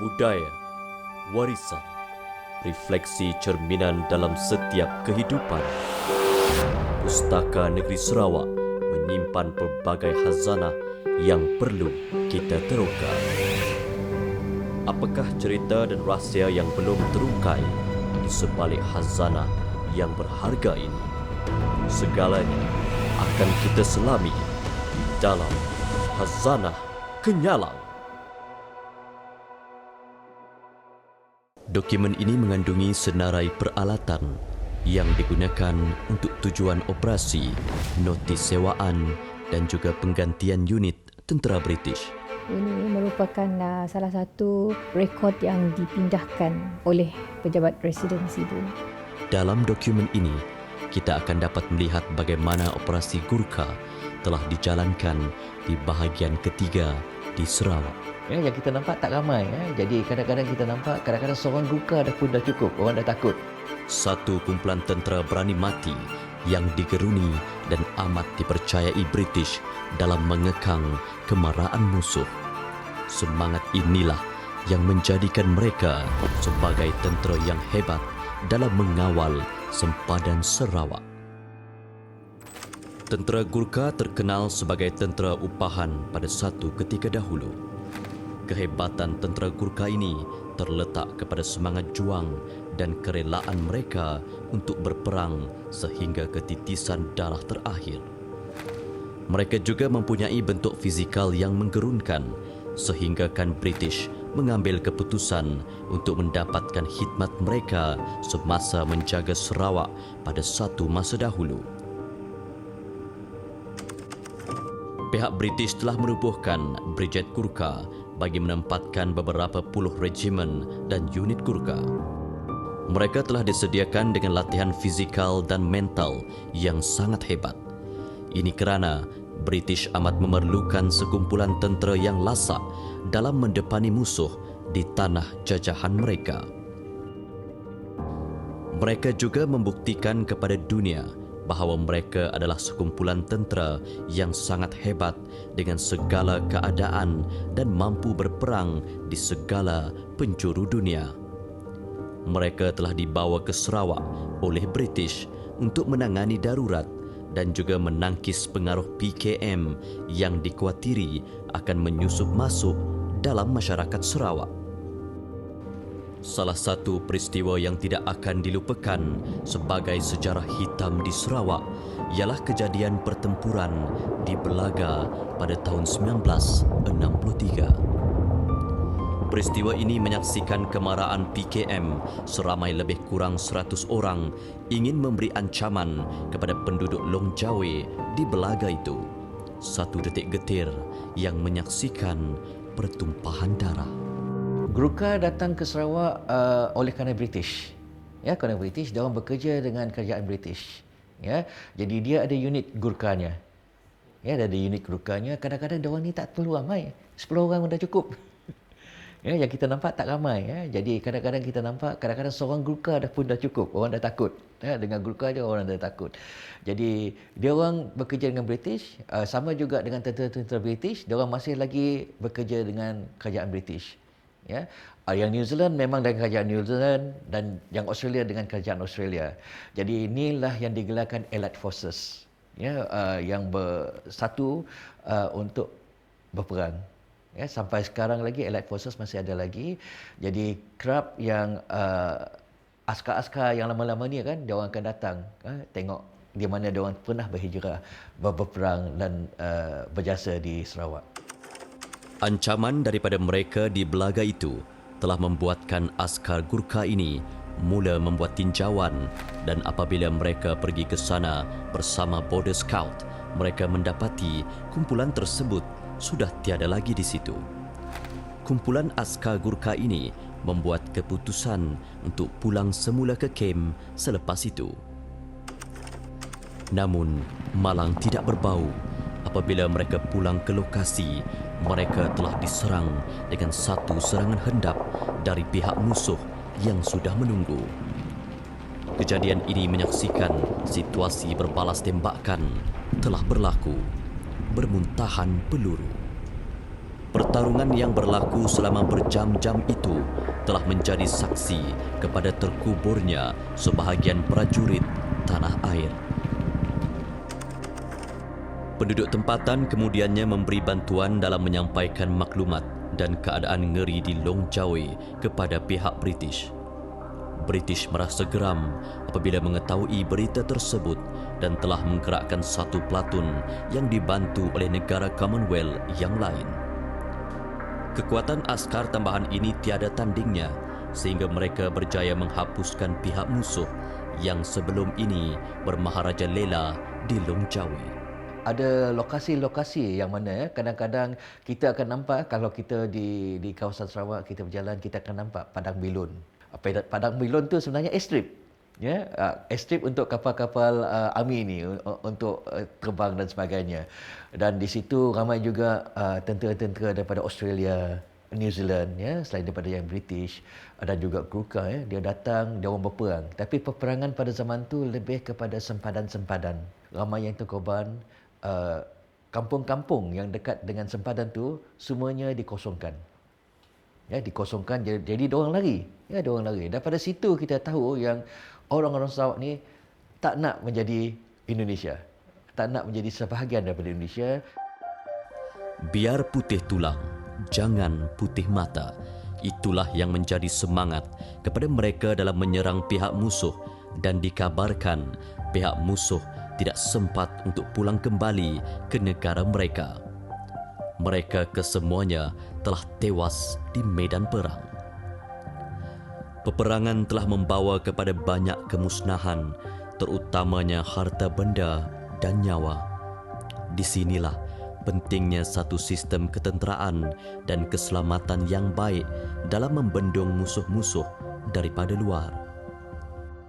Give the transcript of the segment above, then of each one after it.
Budaya, warisan, refleksi cerminan dalam setiap kehidupan. Pustaka Negeri Sarawak menyimpan pelbagai khazanah yang perlu kita teroka. Apakah cerita dan rahsia yang belum terungkai di sebalik khazanah yang berharga ini? Segalanya akan kita selami di dalam Khazanah Kenyalang. Dokumen ini mengandungi senarai peralatan yang digunakan untuk tujuan operasi, notis sewaan dan juga penggantian unit tentera British. Ini merupakan salah satu rekod yang dipindahkan oleh pejabat Presiden Sibu. Dalam dokumen ini, kita akan dapat melihat bagaimana operasi Gurkha telah dijalankan di bahagian ketiga di Sarawak. Yang kita nampak tak ramai. Jadi kadang-kadang kita nampak, kadang-kadang seorang Gurkha pun dah cukup, orang dah takut. Satu kumpulan tentera berani mati yang digeruni dan amat dipercayai British dalam mengekang kemarahan musuh. Semangat inilah yang menjadikan mereka sebagai tentera yang hebat dalam mengawal sempadan Sarawak. Tentera Gurkha terkenal sebagai tentera upahan pada satu ketika dahulu. Kehebatan tentera Gurkha ini terletak kepada semangat juang dan kerelaan mereka untuk berperang sehingga ketitisan darah terakhir. Mereka juga mempunyai bentuk fizikal yang menggerunkan sehinggakan British mengambil keputusan untuk mendapatkan khidmat mereka semasa menjaga Sarawak pada satu masa dahulu. Pihak British telah merubuhkan Brigade Gurkha bagi menempatkan beberapa puluh regimen dan unit Gurkha. Mereka telah disediakan dengan latihan fizikal dan mental yang sangat hebat. Ini kerana British amat memerlukan sekumpulan tentera yang lasak dalam mendepani musuh di tanah jajahan mereka. Mereka juga membuktikan kepada dunia bahawa mereka adalah sekumpulan tentera yang sangat hebat dengan segala keadaan dan mampu berperang di segala penjuru dunia. Mereka telah dibawa ke Sarawak oleh British untuk menangani darurat dan juga menangkis pengaruh PKM yang dikhawatiri akan menyusup masuk dalam masyarakat Sarawak. Salah satu peristiwa yang tidak akan dilupakan sebagai sejarah hitam di Sarawak ialah kejadian pertempuran di Belaga pada tahun 1963. Peristiwa ini menyaksikan kemarahan PKM seramai lebih kurang 100 orang ingin memberi ancaman kepada penduduk Long Jawe di Belaga itu. Satu detik getir yang menyaksikan pertumpahan darah. Gurkha datang ke Sarawak oleh kerana British. Ya, kerana British, dia orang bekerja dengan kerajaan British. Ya, jadi dia ada unit Gurkhanya. Ya, dia ada unit Gurkhanya. Kadang-kadang dia orang ni tak perlu ramai. 10 orang pun dah cukup. Ya, yang kita nampak tak ramai. Ya. Jadi kadang-kadang kita nampak, kadang-kadang seorang Gurkha pun dah cukup. Orang dah takut. Ya, dengan Gurkha dia orang dah takut. Jadi dia orang bekerja dengan British, sama juga dengan tentera-tentera British, dia orang masih lagi bekerja dengan kerajaan British. Ya, yang New Zealand memang dengan kerajaan New Zealand dan yang Australia dengan kerajaan Australia. Jadi inilah yang digelarkan Allied Forces. Ya, yang bersatu untuk berperang. Ya, sampai sekarang lagi Allied Forces masih ada lagi. Jadi kerap yang askar-askar yang lama-lama ni kan, dia orang akan datang tengok di mana dia orang pernah berhijrah, berperang dan berjasa di Sarawak. Ancaman daripada mereka di Belaga itu telah membuatkan askar Gurkha ini mula membuat tinjauan, dan apabila mereka pergi ke sana bersama Border Scout, mereka mendapati kumpulan tersebut sudah tiada lagi di situ. Kumpulan askar Gurkha ini membuat keputusan untuk pulang semula ke kem selepas itu. Namun, malang tidak berbau. Apabila mereka pulang ke lokasi, mereka telah diserang dengan satu serangan hendap dari pihak musuh yang sudah menunggu. Kejadian ini menyaksikan situasi berbalas tembakan telah berlaku, bermuntahan peluru. Pertarungan yang berlaku selama berjam-jam itu telah menjadi saksi kepada terkuburnya sebahagian prajurit tanah air. Penduduk tempatan kemudiannya memberi bantuan dalam menyampaikan maklumat dan keadaan ngeri di Long Jawi kepada pihak British. British merasa geram apabila mengetahui berita tersebut dan telah menggerakkan satu platun yang dibantu oleh negara Commonwealth yang lain. Kekuatan askar tambahan ini tiada tandingnya sehingga mereka berjaya menghapuskan pihak musuh yang sebelum ini bermaharaja lela di Long Jawi. Ada lokasi-lokasi yang mana kadang-kadang kita akan nampak kalau kita di kawasan Sarawak kita berjalan, kita akan nampak padang bilun. Padang bilun tu sebenarnya airstrip. Ya, airstrip untuk kapal-kapal army ini untuk terbang dan sebagainya. Dan di situ ramai juga tentera-tentera daripada Australia, New Zealand, ya, selain daripada yang British dan juga Gurkha, ya, dia datang, dia orang berperang. Tapi peperangan pada zaman tu lebih kepada sempadan-sempadan. Ramai yang terkorban. Kampung-kampung yang dekat dengan sempadan tu semuanya dikosongkan. Ya, dikosongkan, jadi diorang lari. Ya, diorang lari. Daripada situ kita tahu yang orang-orang Sarawak ni tak nak menjadi Indonesia. Tak nak menjadi sebahagian daripada Indonesia. Biar putih tulang, jangan putih mata. Itulah yang menjadi semangat kepada mereka dalam menyerang pihak musuh dan dikabarkan pihak musuh tidak sempat untuk pulang kembali ke negara mereka. Mereka kesemuanya telah tewas di medan perang. Peperangan telah membawa kepada banyak kemusnahan, terutamanya harta benda dan nyawa. Di sinilah pentingnya satu sistem ketenteraan dan keselamatan yang baik dalam membendung musuh-musuh daripada luar.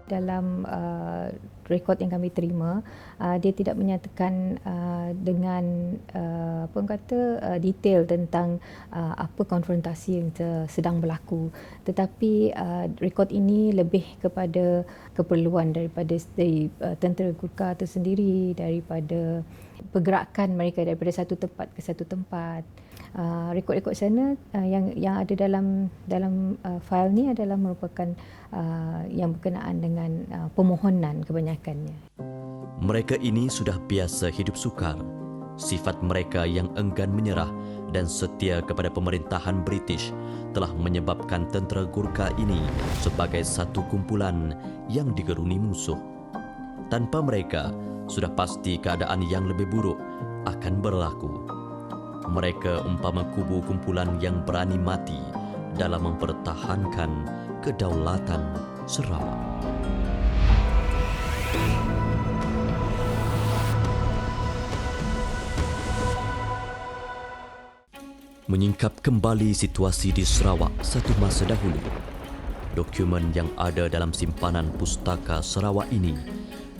Dalam rekod yang kami terima, dia tidak menyatakan dengan detail tentang apa konfrontasi yang sedang berlaku, tetapi rekod ini lebih kepada keperluan dari tentera Gurkha itu sendiri, daripada pergerakan mereka daripada satu tempat ke satu tempat. Rekod-rekod sana yang ada dalam fail ni adalah merupakan yang berkenaan dengan permohonan kebanyakannya. Mereka ini sudah biasa hidup sukar. Sifat mereka yang enggan menyerah dan setia kepada pemerintahan British telah menyebabkan tentera Gurkha ini sebagai satu kumpulan yang digeruni musuh. Tanpa mereka, sudah pasti keadaan yang lebih buruk akan berlaku. Mereka umpama kubu kumpulan yang berani mati dalam mempertahankan kedaulatan Sarawak. Menyingkap kembali situasi di Sarawak satu masa dahulu, dokumen yang ada dalam simpanan pustaka Sarawak ini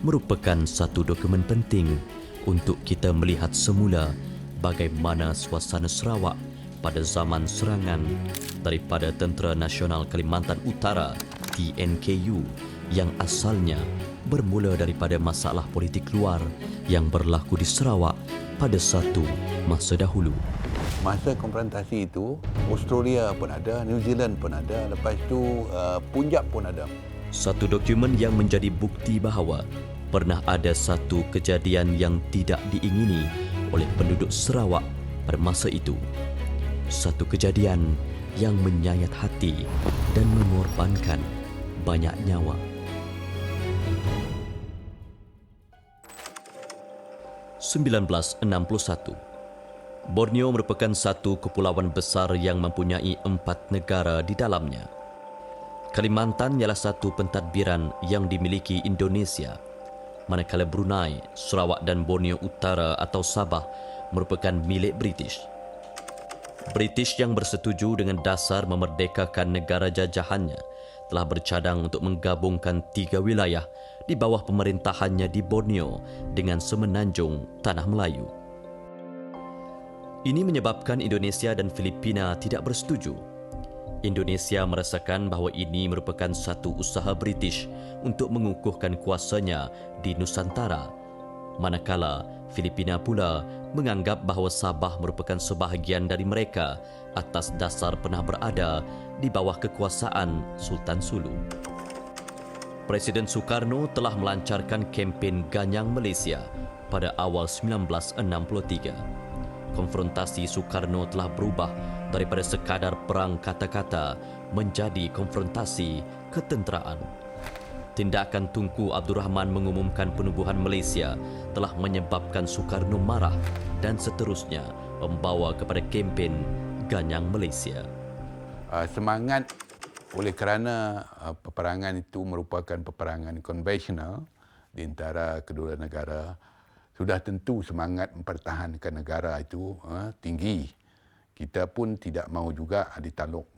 merupakan satu dokumen penting untuk kita melihat semula bagaimana suasana Sarawak pada zaman serangan daripada Tentera Nasional Kalimantan Utara TNKU yang asalnya bermula daripada masalah politik luar yang berlaku di Sarawak pada satu masa dahulu. Masa konfrontasi itu, Australia pun ada, New Zealand pun ada, lepas itu Punjab pun ada. Satu dokumen yang menjadi bukti bahawa pernah ada satu kejadian yang tidak diingini oleh penduduk Sarawak pada masa itu. Satu kejadian yang menyayat hati dan mengorbankan banyak nyawa. (1961) Borneo merupakan satu kepulauan besar yang mempunyai 4 negara di dalamnya. Kalimantan ialah satu pentadbiran yang dimiliki Indonesia, manakala Brunei, Sarawak dan Borneo Utara atau Sabah merupakan milik British. British yang bersetuju dengan dasar memerdekakan negara jajahannya telah bercadang untuk menggabungkan 3 wilayah di bawah pemerintahannya di Borneo dengan semenanjung Tanah Melayu. Ini menyebabkan Indonesia dan Filipina tidak bersetuju. Indonesia merasakan bahawa ini merupakan satu usaha British untuk mengukuhkan kuasanya di Nusantara, manakala Filipina pula menganggap bahawa Sabah merupakan sebahagian dari mereka atas dasar pernah berada di bawah kekuasaan Sultan Sulu. Presiden Soekarno telah melancarkan kempen Ganyang Malaysia pada awal 1963. Konfrontasi Soekarno telah berubah daripada sekadar perang kata-kata menjadi konfrontasi ketenteraan. Tindakan Tunku Abdul Rahman mengumumkan penubuhan Malaysia telah menyebabkan Soekarno marah dan seterusnya membawa kepada kempen Ganyang Malaysia. Semangat oleh kerana peperangan itu merupakan peperangan konvensional di antara kedua negara, sudah tentu semangat mempertahankan negara itu tinggi. Kita pun tidak mahu juga ditaluk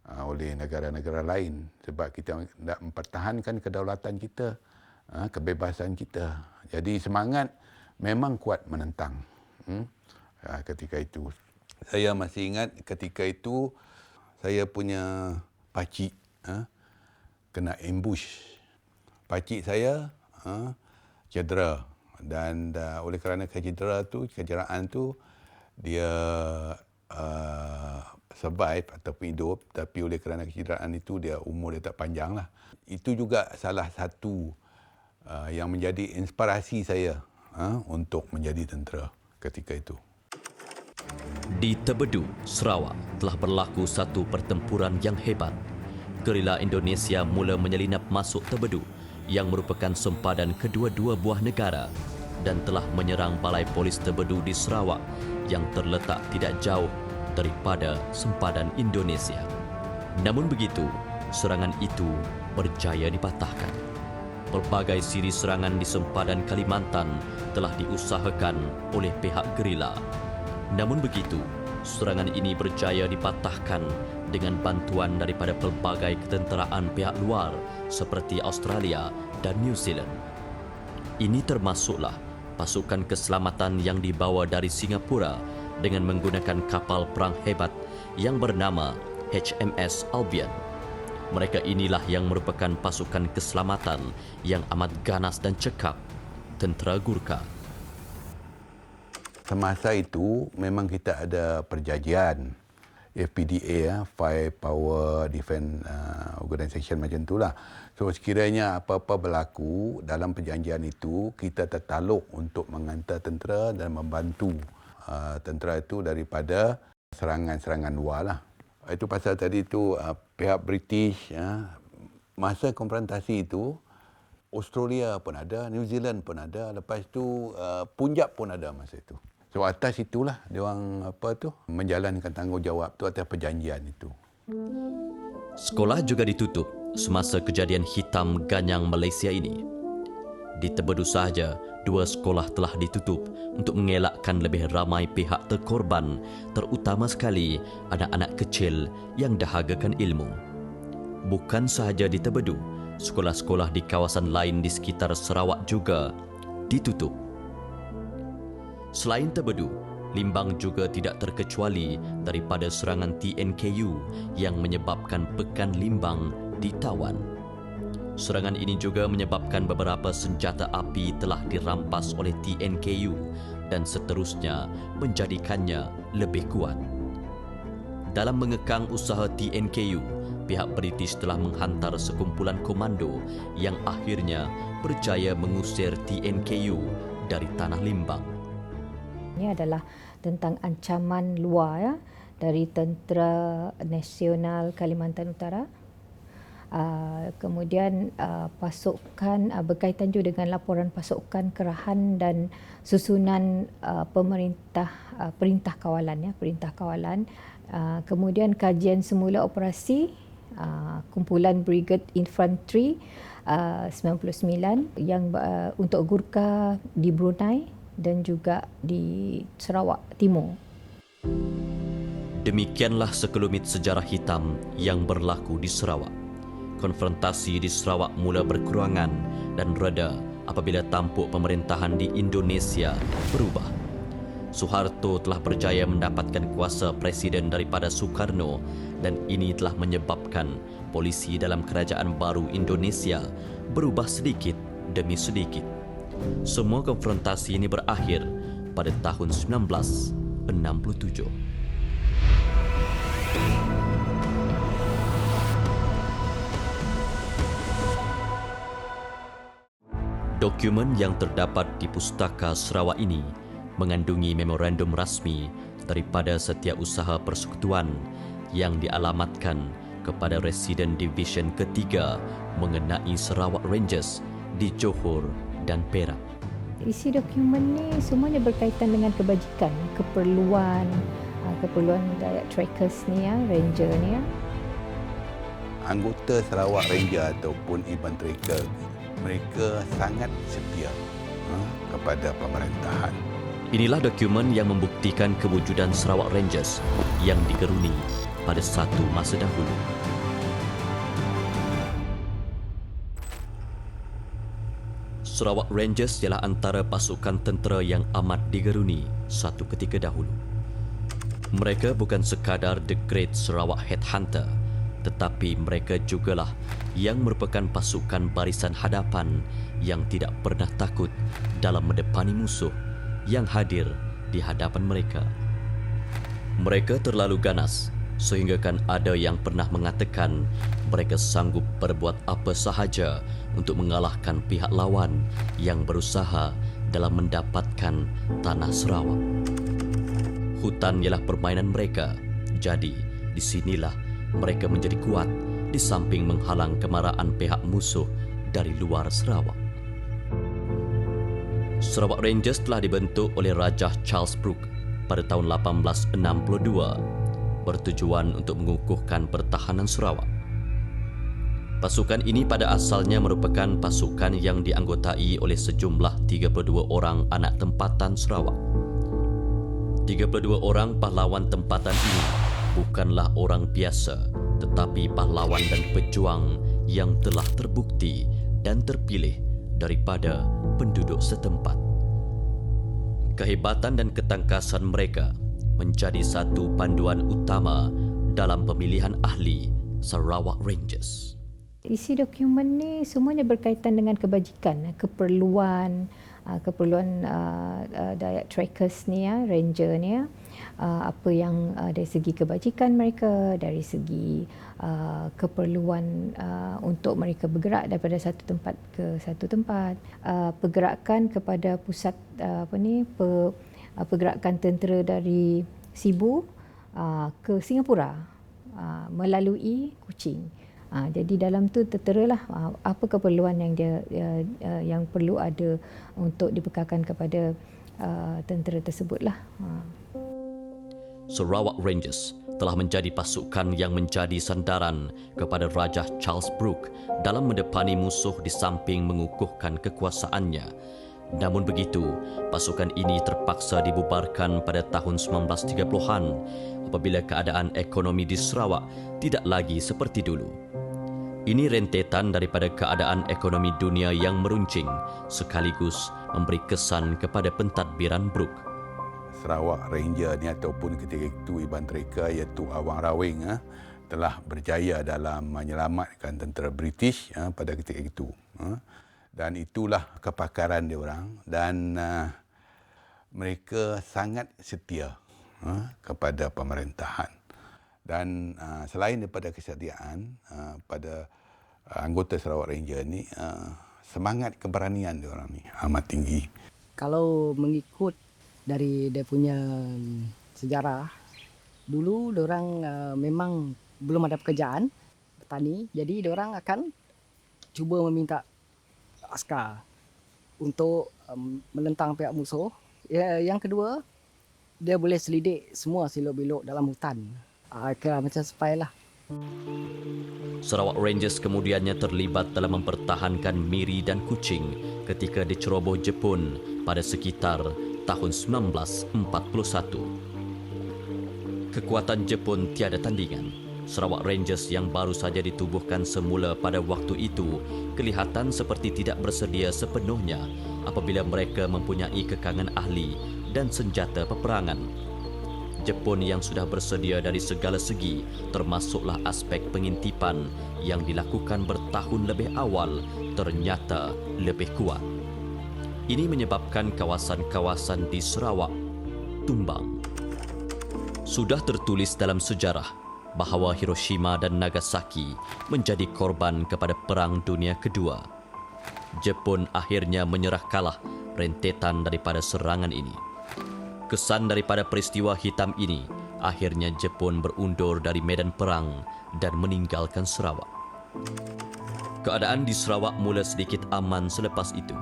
oleh negara-negara lain sebab kita nak mempertahankan kedaulatan kita, kebebasan kita. Jadi semangat memang kuat menentang. Ketika itu saya masih ingat ketika itu saya punya pakcik kena ambush. Pakcik saya cedera dan oleh kerana kecederaan tu dia survive ataupun hidup, tapi oleh kerana kecederaan itu dia umur dia tak panjang lah. Itu juga salah satu yang menjadi inspirasi saya untuk menjadi tentera ketika itu. Di Tebedu, Sarawak telah berlaku satu pertempuran yang hebat. Gerila Indonesia mula menyelinap masuk Tebedu yang merupakan sempadan kedua-dua buah negara dan telah menyerang Balai Polis Tebedu di Sarawak yang terletak tidak jauh daripada sempadan Indonesia. Namun begitu, serangan itu berjaya dipatahkan. Pelbagai siri serangan di sempadan Kalimantan telah diusahakan oleh pihak gerila. Namun begitu, serangan ini berjaya dipatahkan dengan bantuan daripada pelbagai ketenteraan pihak luar seperti Australia dan New Zealand. Ini termasuklah pasukan keselamatan yang dibawa dari Singapura dengan menggunakan kapal perang hebat yang bernama HMS Albion. Mereka inilah yang merupakan pasukan keselamatan yang amat ganas dan cekap, tentera Gurkha. Semasa itu memang kita ada perjanjian FPDA, Firepower Defence Organisation macam itulah. So sekiranya apa-apa berlaku dalam perjanjian itu, kita tertaluk untuk menghantar tentera dan membantu tentera itu daripada serangan-serangan luar lah. Itu pasal tadi tu pihak British masa konfrontasi itu Australia pun ada, New Zealand pun ada, lepas tu Punjab pun ada masa itu. So atas itulah dia orang menjalankan tanggungjawab tu atas perjanjian itu. Sekolah juga ditutup semasa kejadian hitam Ganyang Malaysia ini. Di Tebedu sahaja, 2 sekolah telah ditutup untuk mengelakkan lebih ramai pihak terkorban, terutama sekali anak-anak kecil yang dahagakan ilmu. Bukan sahaja di Tebedu, sekolah-sekolah di kawasan lain di sekitar Sarawak juga ditutup. Selain Tebedu, Limbang juga tidak terkecuali daripada serangan TNKU yang menyebabkan Pekan Limbang ditawan. Serangan ini juga menyebabkan beberapa senjata api telah dirampas oleh TNKU dan seterusnya menjadikannya lebih kuat. Dalam mengekang usaha TNKU, pihak British telah menghantar sekumpulan komando yang akhirnya berjaya mengusir TNKU dari Tanah Limbang. Ini adalah tentang ancaman luar dari Tentera Nasional Kalimantan Utara. Kemudian pasukan berkaitan juga dengan laporan pasukan kerahan dan susunan perintah kawalan. Kemudian kajian semula operasi kumpulan Brigade Infantry 99 yang untuk Gurkha di Brunei dan juga di Sarawak Timur. Demikianlah sekelumit sejarah hitam yang berlaku di Sarawak. Konfrontasi di Sarawak mula berkurangan dan reda apabila tampuk pemerintahan di Indonesia berubah. Suharto telah berjaya mendapatkan kuasa presiden daripada Soekarno dan ini telah menyebabkan polisi dalam kerajaan baru Indonesia berubah sedikit demi sedikit. Semua konfrontasi ini berakhir pada tahun 1967. Dokumen yang terdapat di Pustaka Sarawak ini mengandungi memorandum rasmi daripada Setiausaha Persekutuan yang dialamatkan kepada Residen Divisyen Ketiga mengenai Sarawak Rangers di Johor dan Perak. Isi dokumen ni semuanya berkaitan dengan kebajikan, keperluan Diet Trackers ni ya, Ranger ni ya. Anggota Sarawak Ranger ataupun Iban Tracker, mereka sangat setia kepada pemerintahan. Inilah dokumen yang membuktikan kewujudan Sarawak Rangers yang digeruni pada satu masa dahulu. Sarawak Rangers ialah antara pasukan tentera yang amat digeruni satu ketika dahulu. Mereka bukan sekadar The Great Sarawak Headhunter, tetapi mereka jugalah yang merupakan pasukan barisan hadapan yang tidak pernah takut dalam mendepani musuh yang hadir di hadapan mereka. Mereka terlalu ganas sehinggakan ada yang pernah mengatakan mereka sanggup berbuat apa sahaja untuk mengalahkan pihak lawan yang berusaha dalam mendapatkan tanah Sarawak. Hutan ialah permainan mereka, jadi di sinilah mereka menjadi kuat di samping menghalang kemarahan pihak musuh dari luar Sarawak. Sarawak Rangers telah dibentuk oleh Raja Charles Brooke pada tahun 1862 bertujuan untuk mengukuhkan pertahanan Sarawak. Pasukan ini pada asalnya merupakan pasukan yang dianggotai oleh sejumlah 32 orang anak tempatan Sarawak. 32 orang pahlawan tempatan ini bukanlah orang biasa, tetapi pahlawan dan pejuang yang telah terbukti dan terpilih daripada penduduk setempat. Kehebatan dan ketangkasan mereka menjadi satu panduan utama dalam pemilihan ahli Sarawak Rangers. Isi dokumen ni semuanya berkaitan dengan kebajikan, keperluan Diet Trackers ni ya, Ranger ni ya. Apa yang dari segi kebajikan mereka, dari segi keperluan untuk mereka bergerak daripada satu tempat ke satu tempat, pergerakan kepada pusat pergerakan tentera dari Sibu ke Singapura melalui Kuching. Jadi dalam tu terteralah apa keperluan yang yang perlu ada untuk dibekalkan kepada tentera tersebutlah. Sarawak Rangers telah menjadi pasukan yang menjadi sandaran kepada Raja Charles Brooke dalam mendepani musuh di samping mengukuhkan kekuasaannya. Namun begitu, pasukan ini terpaksa dibubarkan pada tahun 1930-an apabila keadaan ekonomi di Sarawak tidak lagi seperti dulu. Ini rentetan daripada keadaan ekonomi dunia yang meruncing sekaligus memberi kesan kepada pentadbiran Brooke. Sarawak Ranger ni ataupun ketika itu Iban Tracker iaitu Awang Rawing telah berjaya dalam menyelamatkan tentera British pada ketika itu. Dan itulah kepakaran dia orang dan mereka sangat setia kepada pemerintahan. Dan selain daripada kesetiaan pada anggota Sarawak Ranger ni, semangat keberanian dia orang ni amat tinggi. Kalau mengikut dari dia punya sejarah, dulu dia orang memang belum ada pekerjaan petani, jadi dia orang akan cuba meminta askar untuk menentang pihak musuh. Yang kedua, dia boleh selidik semua silok-bilok dalam hutan. Kira macam spy lah. Sarawak Rangers kemudiannya terlibat dalam mempertahankan Miri dan Kuching ketika diceroboh Jepun pada sekitar tahun 1941. Kekuatan Jepun tiada tandingan. Sarawak Rangers yang baru saja ditubuhkan semula pada waktu itu kelihatan seperti tidak bersedia sepenuhnya apabila mereka mempunyai kekangan ahli dan senjata peperangan. Jepun yang sudah bersedia dari segala segi, termasuklah aspek pengintipan yang dilakukan bertahun lebih awal, ternyata lebih kuat. Ini menyebabkan kawasan-kawasan di Sarawak tumbang. Sudah tertulis dalam sejarah bahawa Hiroshima dan Nagasaki menjadi korban kepada Perang Dunia Kedua. Jepun akhirnya menyerah kalah rentetan daripada serangan ini. Kesan daripada peristiwa hitam ini, akhirnya Jepun berundur dari medan perang dan meninggalkan Sarawak. Keadaan di Sarawak mula sedikit aman selepas itu.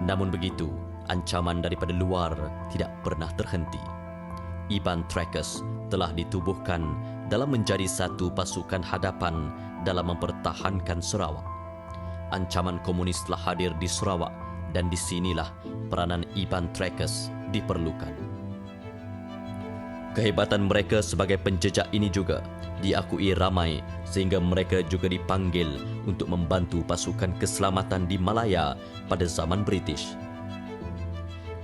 Namun begitu, ancaman daripada luar tidak pernah terhenti. Iban Trackers telah ditubuhkan dalam menjadi satu pasukan hadapan dalam mempertahankan Sarawak. Ancaman komunis telah hadir di Sarawak dan di sinilah peranan Iban Trackers diperlukan. Kehebatan mereka sebagai penjejak ini juga diakui ramai sehingga mereka juga dipanggil untuk membantu pasukan keselamatan di Malaya pada zaman British.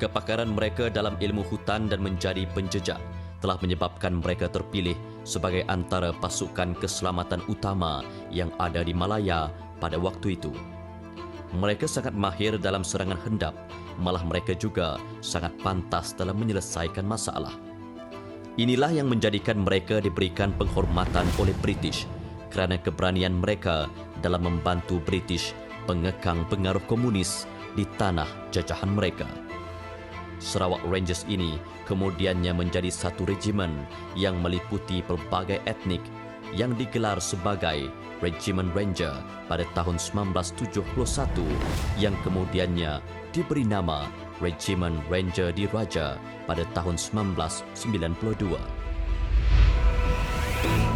Kepakaran mereka dalam ilmu hutan dan menjadi penjejak telah menyebabkan mereka terpilih sebagai antara pasukan keselamatan utama yang ada di Malaya pada waktu itu. Mereka sangat mahir dalam serangan hendap, malah mereka juga sangat pantas dalam menyelesaikan masalah. Inilah yang menjadikan mereka diberikan penghormatan oleh British kerana keberanian mereka dalam membantu British pengekang pengaruh komunis di tanah jajahan mereka. Sarawak Rangers ini kemudiannya menjadi satu regimen yang meliputi pelbagai etnik yang digelar sebagai Regimen Ranger pada tahun 1971 yang kemudiannya diberi nama Regimen Ranger Diraja pada tahun 1992.